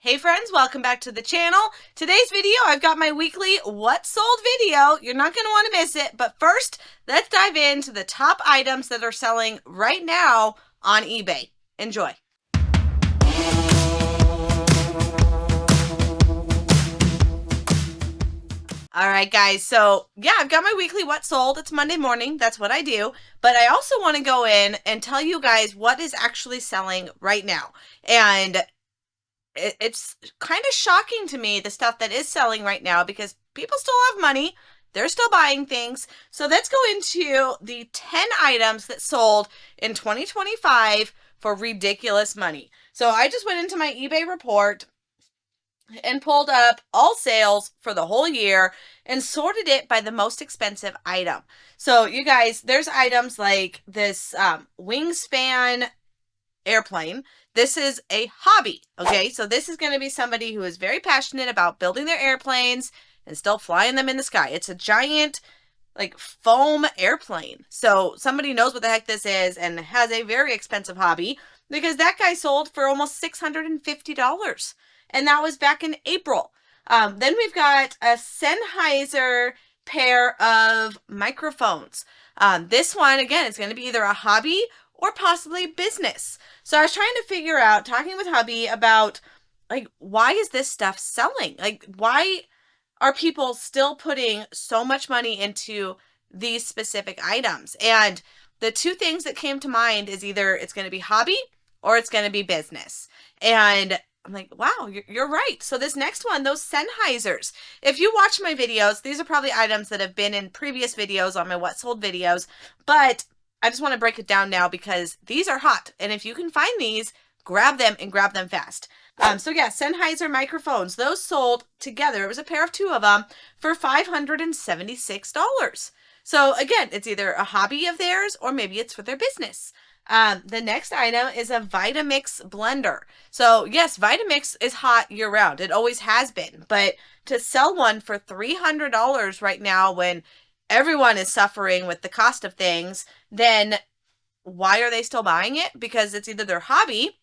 Hey friends, welcome back to the channel. Today's video, I've got my weekly What Sold video. You're not going to want to miss it, but first, let's dive into the top items that are selling right now on eBay. Enjoy. All right, guys. So yeah, I've got my weekly What Sold. It's Monday morning. That's what I do. But I also want to go in and tell you guys what is actually selling right now. And it's kind of shocking to me, the stuff that is selling right now, because people still have money. They're still buying things. So let's go into the 10 items that sold in 2025 for ridiculous money. So I just went into my eBay report and pulled up all sales for the whole year and sorted it by the most expensive item. So you guys, there's items like this wingspan airplane. This is a hobby, okay? So this is going to be somebody who is very passionate about building their airplanes and still flying them in the sky. It's a giant, like, foam airplane. So somebody knows what the heck this is and has a very expensive hobby, because that guy sold for almost $650. And that was back in April. Then we've got a Sennheiser pair of microphones. This one, again, is going to be either a hobby or possibly business. So I was trying to figure out, talking with hubby about, like, why is this stuff selling? Like, why are people still putting so much money into these specific items? And the two things that came to mind is either it's going to be hobby or it's going to be business. And I'm like, wow, you're right. So this next one, those Sennheisers, if you watch my videos, these are probably items that have been in previous videos on my What Sold videos, but I just want to break it down now because these are hot. And if you can find these, grab them and grab them fast. So yeah, Sennheiser microphones, those sold together. It was a pair of two of them for $576. So again, it's either a hobby of theirs or maybe it's for their business. The next item is a Vitamix blender. So yes, Vitamix is hot year round. It always has been, but to sell one for $300 right now when everyone is suffering with the cost of things, then why are they still buying it? Because it's either their hobby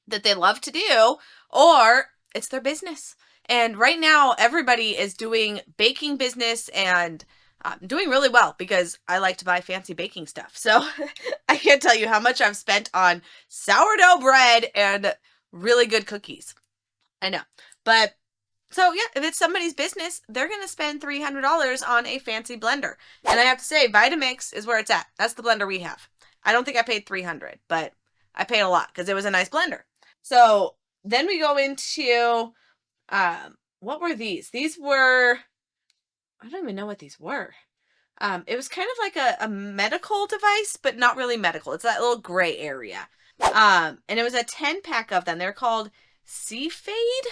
that they love to do or it's their business. And right now, everybody is doing baking business and doing really well because I like to buy fancy baking stuff. So I can't tell you how much I've spent on sourdough bread and really good cookies. I know. But so yeah, if it's somebody's business, they're going to spend $300 on a fancy blender. And I have to say, Vitamix is where it's at. That's the blender we have. I don't think I paid $300, but I paid a lot because it was a nice blender. So then we go into, what were these? These were, I don't even know what these were. It was kind of like a medical device, but not really medical. It's that little gray area. And it was a 10-pack of them. They're called Fade.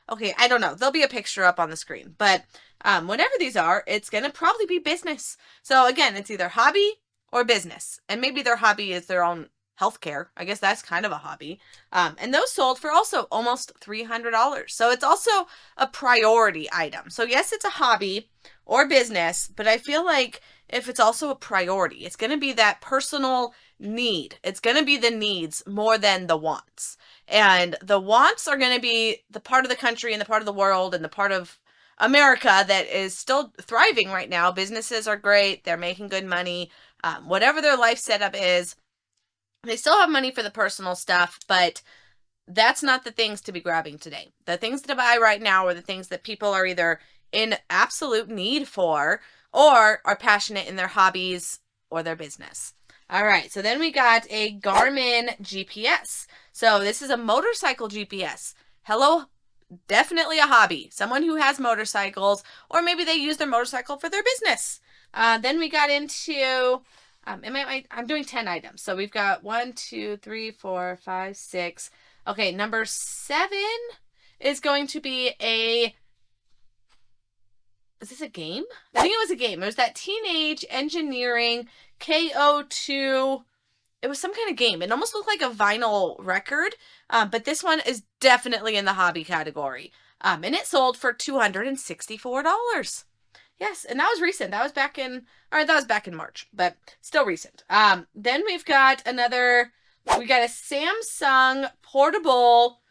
Okay, I don't know. There'll be a picture up on the screen. But whatever these are, it's going to probably be business. So again, it's either hobby or business. And maybe their hobby is their own healthcare. I guess that's kind of a hobby. And those sold for also almost $300. So it's also a priority item. So yes, it's a hobby or business, but I feel like if it's also a priority, it's going to be that personal need. It's going to be the needs more than the wants. And the wants are going to be the part of the country and the part of the world and the part of America that is still thriving right now. Businesses are great. They're making good money. Whatever their life setup is, they still have money for the personal stuff, but that's not the things to be grabbing today. The things to buy right now are the things that people are either in absolute need for or are passionate in their hobbies or their business. All right, so then we got a Garmin GPS. So this is a motorcycle GPS. Hello, definitely a hobby. Someone who has motorcycles, or maybe they use their motorcycle for their business. Then we got into, I'm doing 10 items. So we've got 1, 2, 3, 4, 5, 6. Okay, number 7 is going to be is this a game? I think it was a game. It was that Teenage Engineering KO2. It was some kind of game. It almost looked like a vinyl record, but this one is definitely in the hobby category. And it sold for $264. Yes, and that was recent. That was back in March, but still recent. Then we've got we got a Samsung portable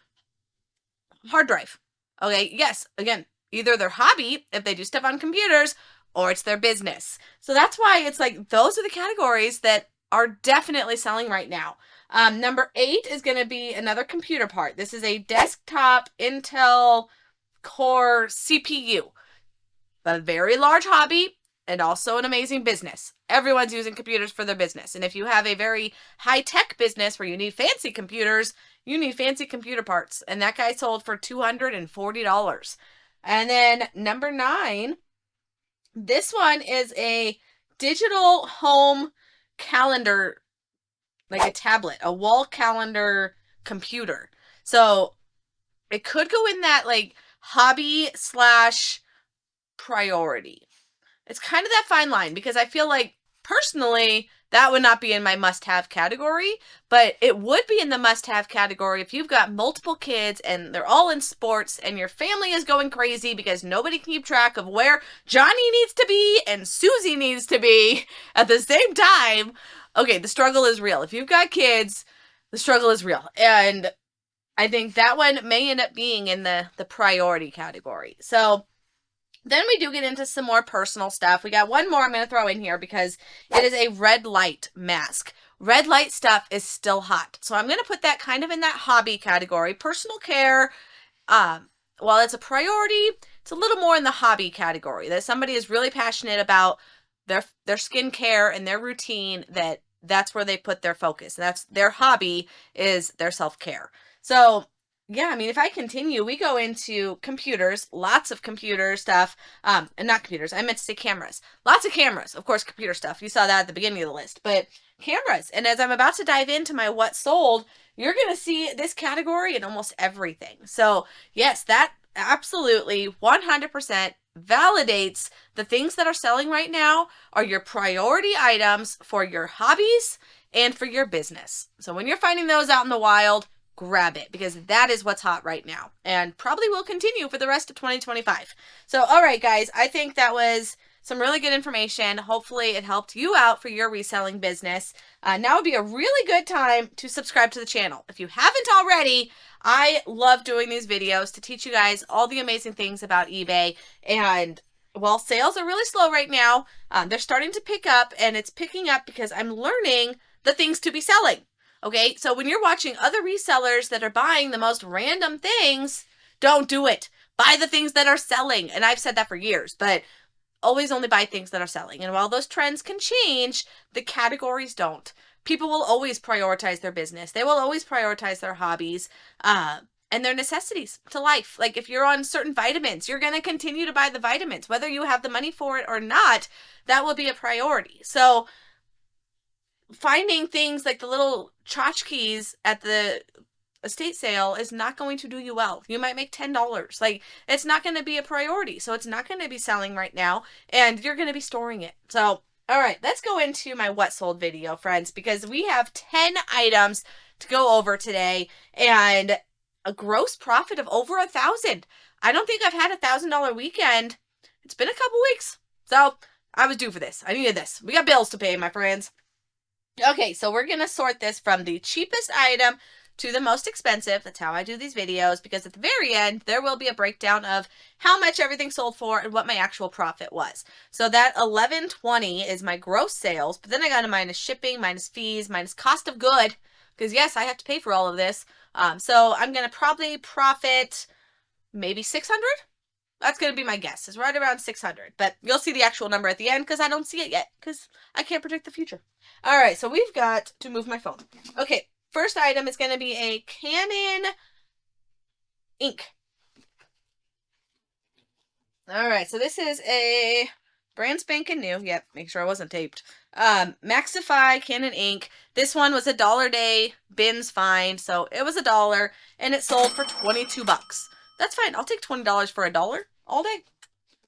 hard drive. Okay, yes, again, either their hobby, if they do stuff on computers, or it's their business. So that's why it's like, those are the categories that are definitely selling right now. Number 8 is going to be another computer part. This is a desktop Intel Core CPU. A very large hobby and also an amazing business. Everyone's using computers for their business. And if you have a very high-tech business where you need fancy computers, you need fancy computer parts. And that guy sold for $240. And then number 9, this one is a digital home calendar, like a tablet, a wall calendar computer. So it could go in that like hobby slash priority. It's kind of that fine line, because I feel like personally that would not be in my must-have category, but it would be in the must-have category if you've got multiple kids and they're all in sports and your family is going crazy because nobody can keep track of where Johnny needs to be and Susie needs to be at the same time. Okay, the struggle is real. If you've got kids, the struggle is real. And I think that one may end up being in the priority category. So then we do get into some more personal stuff. We got one more I'm going to throw in here because it is a red light mask. Red light stuff is still hot. So I'm going to put that kind of in that hobby category. Personal care, while it's a priority, it's a little more in the hobby category. That somebody is really passionate about their skincare and their routine, that's where they put their focus. That's their hobby, is their self-care. So yeah, I mean, if I continue, we go into computers, lots of computer stuff, and not computers, I meant to say cameras. Lots of cameras, of course, computer stuff. You saw that at the beginning of the list, but cameras. And as I'm about to dive into my what sold, you're going to see this category in almost everything. So yes, that absolutely 100% validates the things that are selling right now are your priority items for your hobbies and for your business. So when you're finding those out in the wild, grab it, because that is what's hot right now and probably will continue for the rest of 2025. So, all right, guys, I think that was some really good information. Hopefully it helped you out for your reselling business. Now would be a really good time to subscribe to the channel. If you haven't already, I love doing these videos to teach you guys all the amazing things about eBay. And while sales are really slow right now, they're starting to pick up, and it's picking up because I'm learning the things to be selling. Okay, so when you're watching other resellers that are buying the most random things, don't do it. Buy the things that are selling. And I've said that for years, but always only buy things that are selling. And while those trends can change, the categories don't. People will always prioritize their business. They will always prioritize their hobbies and their necessities to life. Like if you're on certain vitamins, you're going to continue to buy the vitamins. Whether you have the money for it or not, that will be a priority. So finding things like the little tchotchkes at the estate sale is not going to do you well. You might make $10. Like, it's not going to be a priority. So it's not going to be selling right now, and you're going to be storing it. So, all right, let's go into my what sold video, friends, because we have 10 items to go over today and a gross profit of over $1,000. I don't think I've had $1,000 weekend. It's been a couple weeks. So I was due for this. I needed this. We got bills to pay, my friends. Okay, so we're going to sort this from the cheapest item to the most expensive. That's how I do these videos, because at the very end, there will be a breakdown of how much everything sold for and what my actual profit was. So that $11.20 is my gross sales, but then I got to minus shipping, minus fees, minus cost of good, because yes, I have to pay for all of this. So I'm going to probably profit maybe 600. That's going to be my guess. It's right around 600, but you'll see the actual number at the end because I don't see it yet because I can't predict the future. All right, so we've got to move my phone. Okay, first item is going to be a Canon ink. All right, so this is a brand spanking new. Yep, make sure I wasn't taped. Maxify Canon ink. This one was $1 a day, bins find, so it was $1, and it sold for 22 bucks. That's fine. I'll take $20 for $1 all day.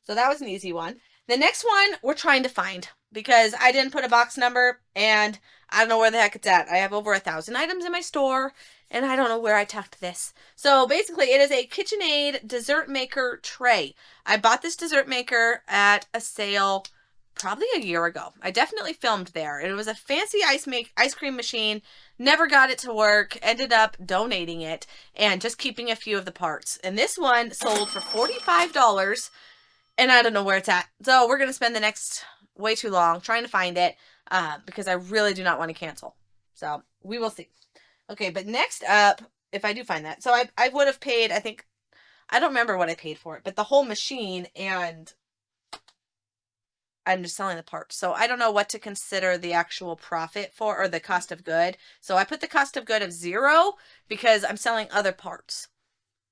So that was an easy one. The next one we're trying to find because I didn't put a box number and I don't know where the heck it's at. I have over 1,000 items in my store and I don't know where I tucked this. So basically it is a KitchenAid dessert maker tray. I bought this dessert maker at a sale probably a year ago. I definitely filmed there. It was a fancy ice cream machine never got it to work, ended up donating it and just keeping a few of the parts. And this one sold for $45, and I don't know where it's at. So we're going to spend the next way too long trying to find it because I really do not want to cancel. So we will see. Okay, but next up, if I do find that, so I would have paid, I think, I don't remember what I paid for it, but the whole machine, and I'm just selling the parts. So I don't know what to consider the actual profit for, or the cost of good. So I put the cost of good of 0 because I'm selling other parts.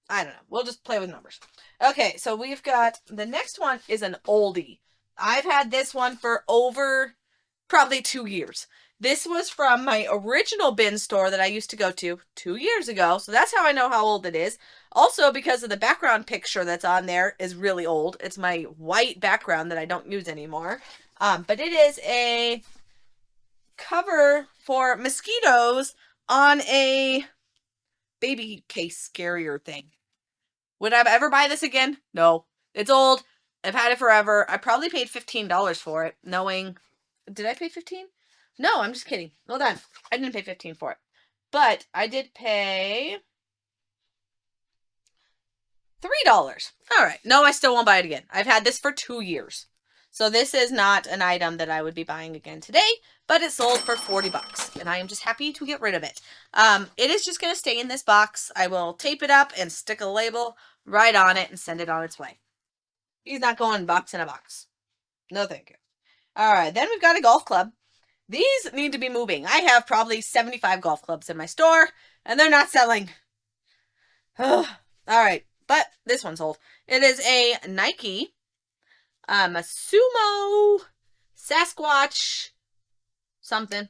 I don't know. We'll just play with numbers. Okay, so we've got, the next one is an oldie. I've had this one for over probably 2 years. This was from my original bin store that I used to go to 2 years ago. So that's how I know how old it is. Also, because of the background picture that's on there is really old. It's my white background that I don't use anymore. But it is a cover for mosquitoes on a baby case carrier thing. Would I ever buy this again? No. It's old. I've had it forever. I probably paid $15 for it, knowing... Did I pay 15? No, I'm just kidding. Hold on. I didn't pay 15 for it. But I did pay $3. All right. No, I still won't buy it again. I've had this for 2 years. So this is not an item that I would be buying again today, but it sold for $40, and I am just happy to get rid of it. It is just going to stay in this box. I will tape it up and stick a label right on it and send it on its way. He's not going box in a box. No, thank you. All right, then we've got a golf club. These need to be moving. I have probably 75 golf clubs in my store, and they're not selling. All right, but this one sold. It is a Nike, a Sumo, Sasquatch, something.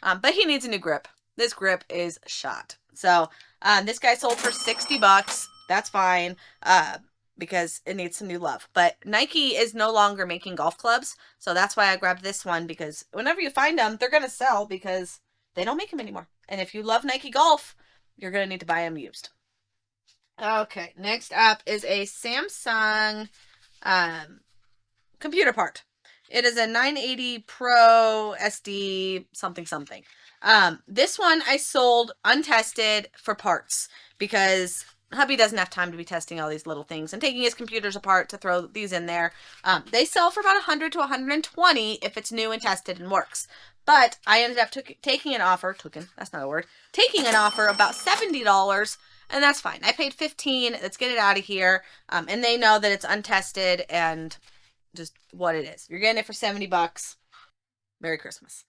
But he needs a new grip. This grip is shot. So this guy sold for $60. That's fine. Because it needs some new love. But Nike is no longer making golf clubs, so that's why I grabbed this one, because whenever you find them, they're going to sell because they don't make them anymore. And if you love Nike golf, you're going to need to buy them used. Okay, next up is a Samsung computer part. It is a 980 Pro SD something something. This one I sold untested for parts because hubby doesn't have time to be testing all these little things and taking his computers apart to throw these in there. They sell for about $100 to $120 if it's new and tested and works. But I ended up taking an offer, taking an offer about $70, and that's fine. I paid $15. Let's get it out of here. And they know that it's untested and just what it is. You're getting it for $70. Merry Christmas.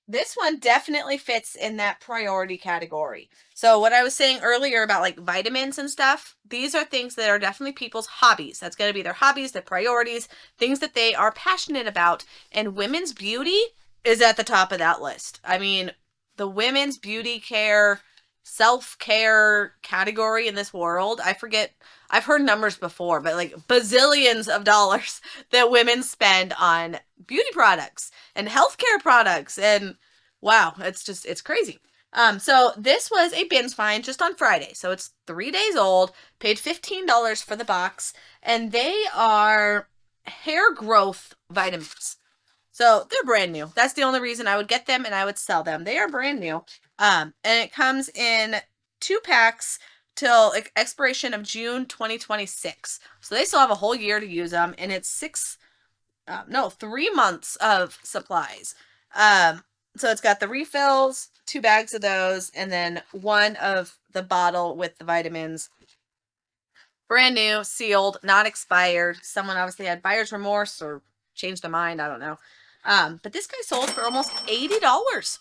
This one definitely fits in that priority category. So what I was saying earlier about like vitamins and stuff, these are things that are definitely people's hobbies. That's going to be their hobbies, their priorities, things that they are passionate about. And women's beauty is at the top of that list. I mean, the women's beauty care, self-care category in this world, I forget, I've heard numbers before, but like bazillions of dollars that women spend on beauty products and healthcare products, and wow, it's crazy. So this was a bins find just on Friday, so it's 3 days old, paid $15 for the box, and they are hair growth vitamins. So they're brand new. That's the only reason I would get them and I would sell them. They are brand new. And it comes in 2 packs till expiration of June 2026. So they still have a whole year to use them, and it's 3 months of supplies. So it's got the refills, 2 bags of those, and then 1 of the bottle with the vitamins. Brand new, sealed, not expired. Someone obviously had buyer's remorse or changed their mind. I don't know. But this guy sold for almost $80.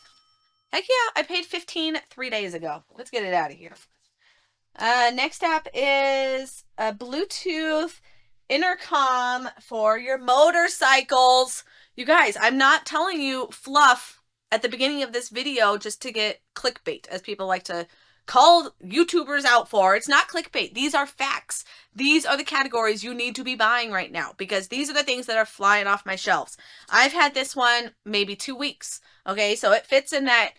Heck yeah, I paid $15 3 days ago. Let's get it out of here. Next up is a Bluetooth intercom for your motorcycles. You guys, I'm not telling you fluff at the beginning of this video just to get clickbait, as people like to call YouTubers out for. It's not clickbait. These are facts. These are the categories you need to be buying right now, because these are the things that are flying off my shelves. I've had this one maybe 2 weeks. Okay, so it fits in that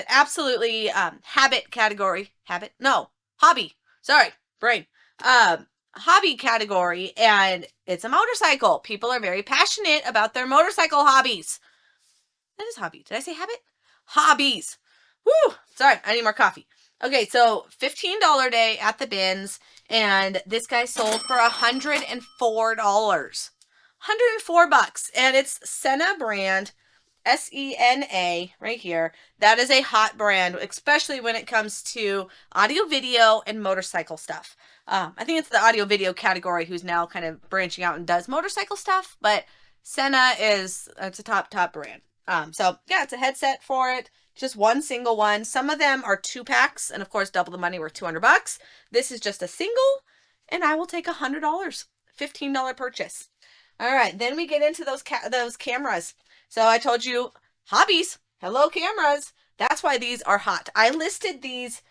absolutely habit category. Hobby. Sorry, brain. Hobby category, and it's a motorcycle. People are very passionate about their motorcycle hobbies. That is hobby. Did I say habit? hobbies. Woo! Sorry, I need more coffee. Okay, so $15 day at the bins, and this guy sold for $104. $104, and it's Senna brand, SENA right here. That is a hot brand, especially when it comes to audio, video, and motorcycle stuff. I think it's the audio video category who's now kind of branching out and does motorcycle stuff, but Senna it's a top brand. So yeah, it's a headset for it. Just one single one. Some of them are 2-packs, and of course, double the money, worth $200. This is just a single, and I will take $100. $15 purchase. All right, then we get into those cameras. So I told you, hobbies. Hello, cameras. That's why these are hot. I listed these.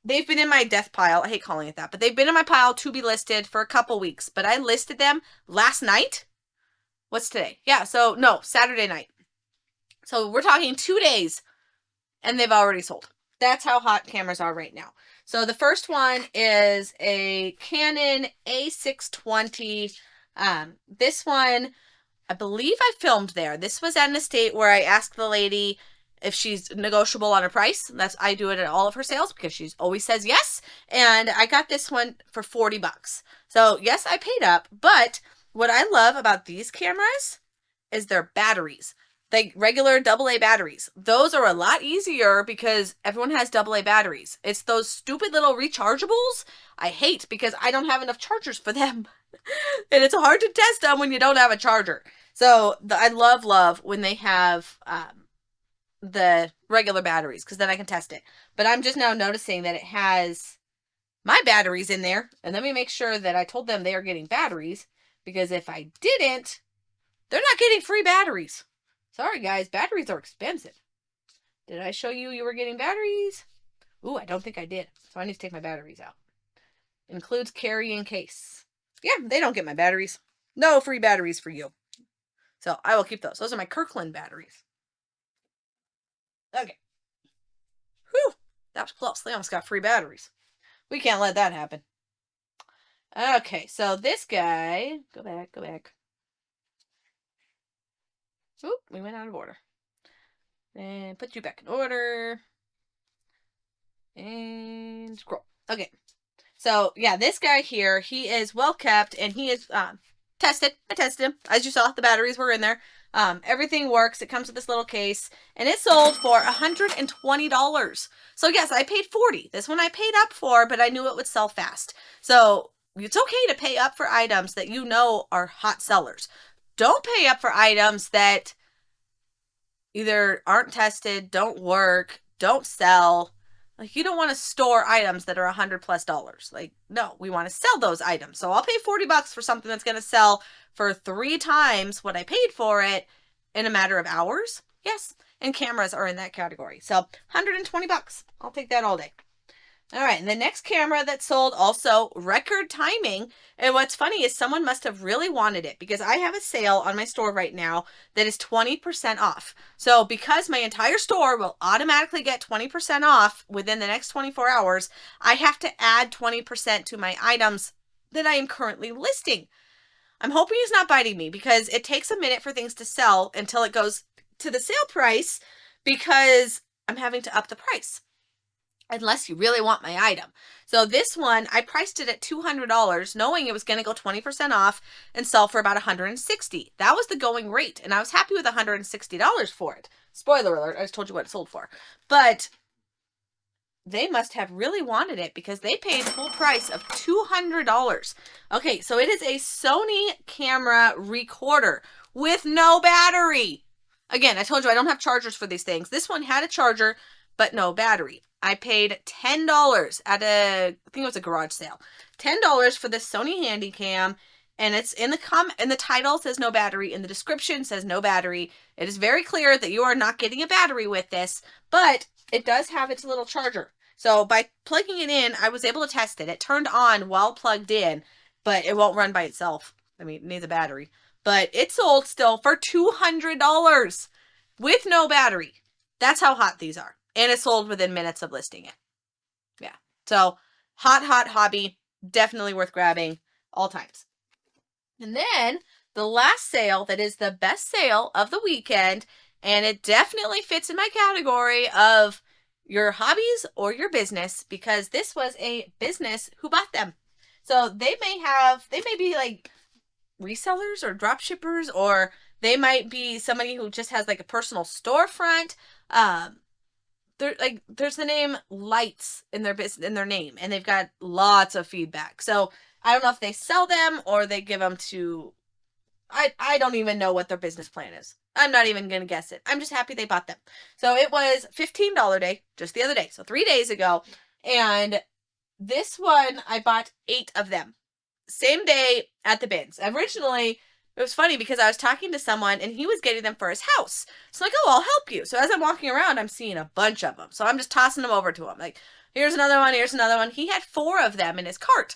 They've been in my death pile. I hate calling it that, but they've been in my pile to be listed for a couple weeks. But I listed them last night. What's today? Yeah, so no, Saturday night. So we're talking 2 days, and they've already sold. That's how hot cameras are right now. So the first one is a Canon A620. This one, I believe I filmed there. This was at an estate where I asked the lady if she's negotiable on her price. I do it at all of her sales because she always says yes. And I got this one for $40. So yes, I paid up, but what I love about these cameras is their batteries. Like regular AA batteries. Those are a lot easier because everyone has AA batteries. It's those stupid little rechargeables I hate because I don't have enough chargers for them. And it's hard to test them when you don't have a charger. So I love when they have the regular batteries because then I can test it. But I'm just now noticing that it has my batteries in there. And let me make sure that I told them they are getting batteries, because if I didn't, they're not getting free batteries. Sorry, guys. Batteries are expensive. Did I show you were getting batteries? Ooh, I don't think I did. So I need to take my batteries out. Includes carrying case. Yeah, they don't get my batteries. No free batteries for you. So I will keep those. Those are my Kirkland batteries. Okay. Whew. That was close. They almost got free batteries. We can't let that happen. Okay, so this guy... Go back. Oop, we went out of order. And put you back in order. And scroll. Okay. So, yeah, this guy here, he is well kept, and he is tested. I tested him. As you saw, the batteries were in there. Everything works. It comes with this little case, and it sold for $120. So, yes, I paid $40. This one I paid up for, but I knew it would sell fast. So, it's okay to pay up for items that you know are hot sellers. Don't pay up for items that either aren't tested, don't work, don't sell. Like, you don't want to store items that are $100+. Like, no, we want to sell those items. So I'll pay $40 for something that's going to sell for 3 times what I paid for it in a matter of hours. Yes, and cameras are in that category. So $120. I'll take that all day. All right, and the next camera that sold, also record timing. And what's funny is someone must have really wanted it, because I have a sale on my store right now that is 20% off. So because my entire store will automatically get 20% off within the next 24 hours, I have to add 20% to my items that I am currently listing. I'm hoping it's not biting me, because it takes a minute for things to sell until it goes to the sale price, because I'm having to up the price. Unless you really want my item. So this one, I priced it at $200, knowing it was going to go 20% off and sell for about $160. That was the going rate, and I was happy with $160 for it. Spoiler alert, I just told you what it sold for. But they must have really wanted it, because they paid full price of $200. Okay, so it is a Sony camera recorder with no battery. Again, I told you I don't have chargers for these things. This one had a charger, but no battery. I paid $10 at I think it was a garage sale. $10 for this Sony Handycam, and it's in the title says no battery, in the description says no battery. It is very clear that you are not getting a battery with this, but it does have its little charger. So by plugging it in, I was able to test it. It turned on while plugged in, but it won't run by itself. I mean, it needs a battery. But it sold still for $200 with no battery. That's how hot these are. And it sold within minutes of listing it. Yeah. So, hot hobby. Definitely worth grabbing all times. And then, the last sale that is the best sale of the weekend, And it definitely fits in my category of your hobbies or your business, because this was a business who bought them. So they may be like resellers or drop shippers, or they might be somebody who just has like a personal storefront. There's the name Lights in their business, in their name, and they've got lots of feedback. So I don't know if they sell them or they give them to, I don't even know what their business plan is. I'm not even going to guess it. I'm just happy they bought them. So it was $15 day just the other day. So 3 days ago. And this one, I bought 8 of them. Same day at the bins. Originally, it was funny because I was talking to someone and he was getting them for his house. So I'm like, oh, I'll help you. So as I'm walking around, I'm seeing a bunch of them. So I'm just tossing them over to him. Like, here's another one, here's another one. He had 4 of them in his cart.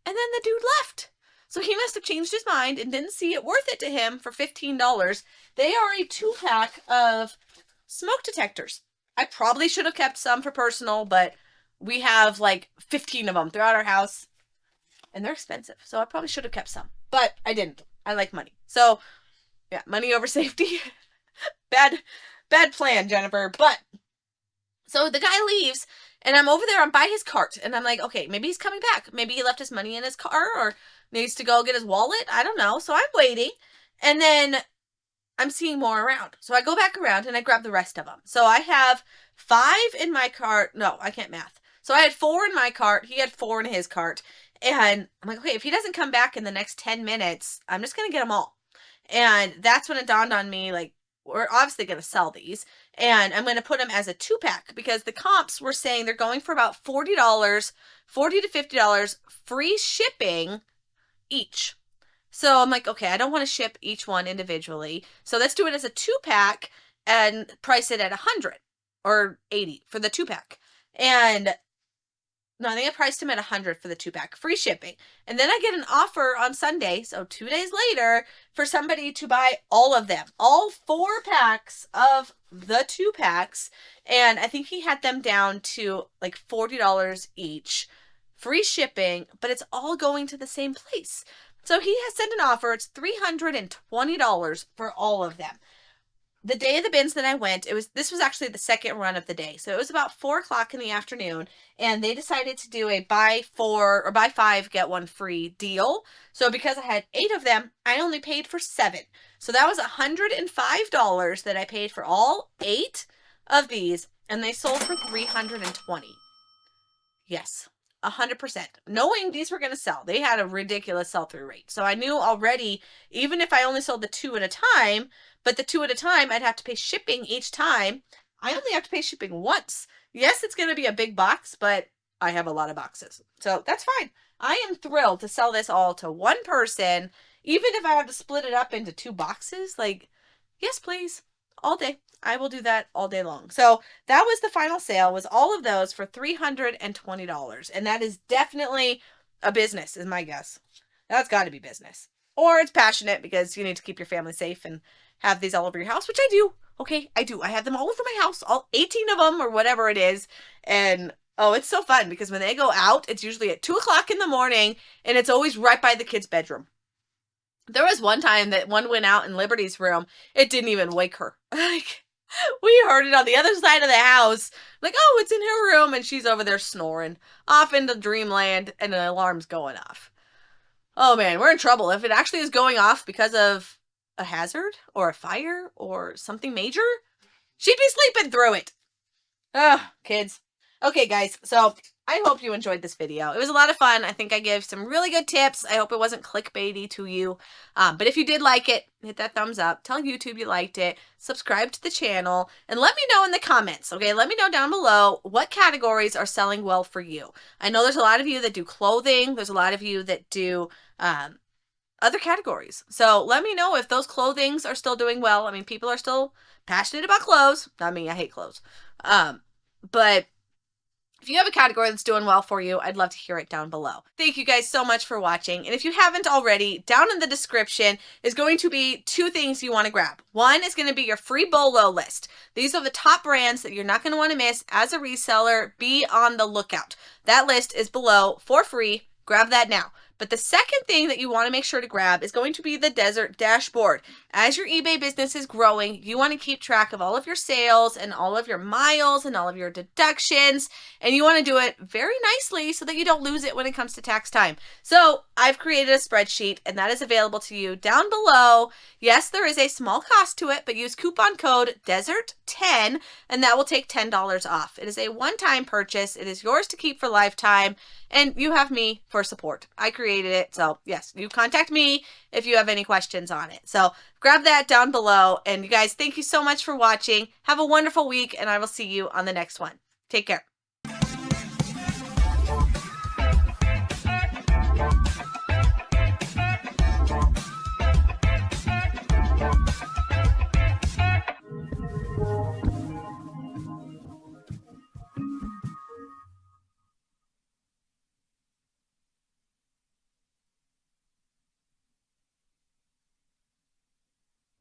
And then the dude left. So he must have changed his mind and didn't see it worth it to him for $15. They are a 2-pack of smoke detectors. I probably should have kept some for personal, but we have like 15 of them throughout our house. And they're expensive. So I probably should have kept some. But I didn't. I like money. So, yeah, money over safety. Bad plan, Jennifer. But, so the guy leaves, and I'm over there, I'm by his cart, and I'm like, okay, maybe he's coming back. Maybe he left his money in his car, or needs to go get his wallet. I don't know. So I'm waiting, and then I'm seeing more around. So I go back around, and I grab the rest of them. So I have 5 in my cart. No, I can't math. So I had 4 in my cart. He had 4 in his cart. And I'm like, okay, if he doesn't come back in the next 10 minutes, I'm just going to get them all. And that's when it dawned on me, like, we're obviously going to sell these. And I'm going to put them as a 2-pack because the comps were saying they're going for about $40, $40 to $50, free shipping each. So I'm like, okay, I don't want to ship each one individually. So let's do it as a 2-pack and price it at $100 or $80 for the 2-pack. And no, I think I priced him at $100 for the 2-pack, free shipping. And then I get an offer on Sunday, so 2 days later, for somebody to buy all of them, all 4 packs of the 2-packs. And I think he had them down to like $40 each, free shipping, but it's all going to the same place. So he has sent an offer. It's $320 for all of them. The day of the bins that I went, this was actually the second run of the day. So it was about 4:00 in the afternoon, and they decided to do a buy 4 or buy 5, get 1 free deal. So because I had 8 of them, I only paid for 7. So that was $105 that I paid for all 8 of these, and they sold for $320. Yes. 100%. Knowing these were going to sell. They had a ridiculous sell-through rate. So I knew already, even if I only sold the 2 at a time, but the 2 at a time, I'd have to pay shipping each time. I only have to pay shipping once. Yes, it's going to be a big box, but I have a lot of boxes. So that's fine. I am thrilled to sell this all to one person, even if I have to split it up into 2 boxes. Like, yes, please. All day. I will do that all day long. So that was the final sale, was all of those for $320. And that is definitely a business, is my guess. That's got to be business. Or it's passionate because you need to keep your family safe and have these all over your house, which I do. Okay, I do. I have them all over my house, all 18 of them or whatever it is. And oh, it's so fun because when they go out, it's usually at 2:00 in the morning and it's always right by the kid's bedroom. There was one time that one went out in Liberty's room. It didn't even wake her. Like, we heard it on the other side of the house. Like, oh, it's in her room. And she's over there snoring off into dreamland and an alarm's going off. Oh, man, we're in trouble. If it actually is going off because of a hazard or a fire or something major, she'd be sleeping through it. Ugh, kids. Okay, guys, so I hope you enjoyed this video. It was a lot of fun. I think I gave some really good tips. I hope it wasn't clickbaity to you. But if you did like it, hit that thumbs up. Tell YouTube you liked it. Subscribe to the channel. And let me know in the comments, okay? Let me know down below what categories are selling well for you. I know there's a lot of you that do clothing. There's a lot of you that do other categories. So let me know if those clothings are still doing well. I mean, people are still passionate about clothes. Not me. I hate clothes. But if you have a category that's doing well for you, I'd love to hear it down below. Thank you guys so much for watching. And if you haven't already, down in the description is going to be 2 things you want to grab. One is going to be your free BOLO list. These are the top brands that you're not going to want to miss as a reseller. Be on the lookout. That list is below for free. Grab that now. But the second thing that you want to make sure to grab is going to be the desert dashboard. As your eBay business is growing, you want to keep track of all of your sales and all of your miles and all of your deductions, and you want to do it very nicely so that you don't lose it when it comes to tax time. So I've created a spreadsheet, and that is available to you down below. Yes, there is a small cost to it, but use coupon code DESERT10 and that will take $10 off. It is a one-time purchase. It is yours to keep for lifetime, and you have me for support. I created it, so yes, you contact me if you have any questions on it. So grab that down below, and you guys, thank you so much for watching. Have a wonderful week, and I will see you on the next one. Take care.